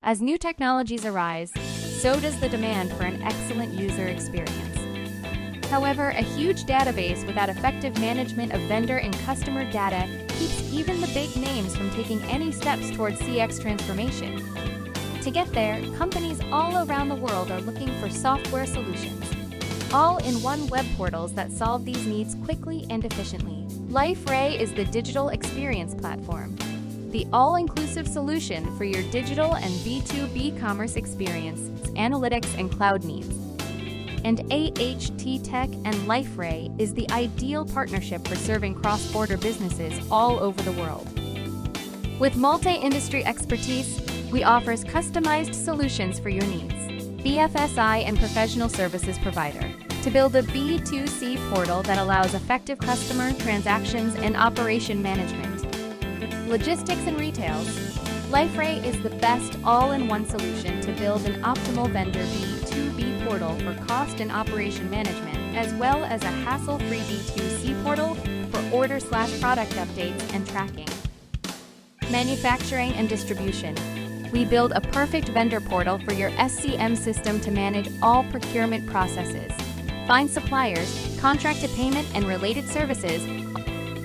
As new technologies arise, so does the demand for an excellent user experience. However, a huge database without effective management of vendor and customer data keeps even the big names from taking any steps towards CX transformation. To get there, companies all around the world are looking for software solutions, all-in-one web portals that solve these needs quickly and efficiently. Liferay is the digital experience platform, the all-inclusive solution for your digital and B2B commerce experience, analytics, and cloud needs. And AHT Tech and Liferay is the ideal partnership for serving cross-border businesses all over the world. With multi-industry expertise, we offer customized solutions for your needs. BFSI and Professional Services provider to build a B2C portal that allows effective customer transactions and operation management. Logistics and retails, Liferay is the best all-in-one solution to build an optimal vendor B2B portal for cost and operation management, as well as a hassle-free B2C portal for order/product updates and tracking. Manufacturing and distribution, we build a perfect vendor portal for your SCM system to manage all procurement processes, find suppliers, contracted payment, and related services.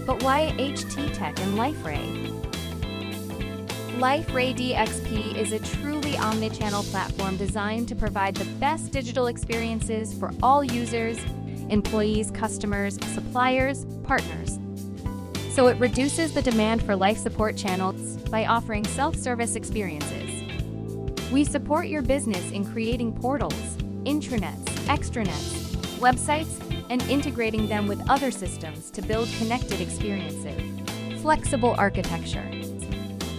But why AHT Tech and Liferay? Liferay DXP is a truly omnichannel platform designed to provide the best digital experiences for all users, employees, customers, suppliers, partners. So it reduces the demand for life support channels by offering self-service experiences. We support your business in creating portals, intranets, extranets, websites, and integrating them with other systems to build connected experiences. Flexible architecture,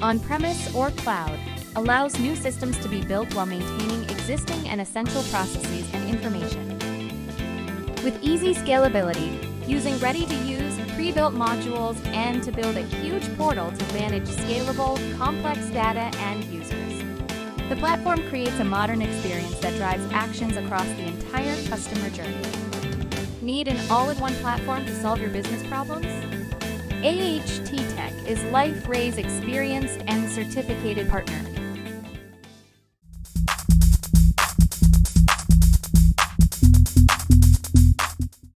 on-premise or cloud, allows new systems to be built while maintaining existing and essential processes and information. With easy scalability, using ready-to-use, pre-built modules, and to build a huge portal to manage scalable, complex data and users. The platform creates a modern experience that drives actions across the entire customer journey. Need an all-in-one platform to solve your business problems? AHT Tech is Liferay's experienced and certificated partner.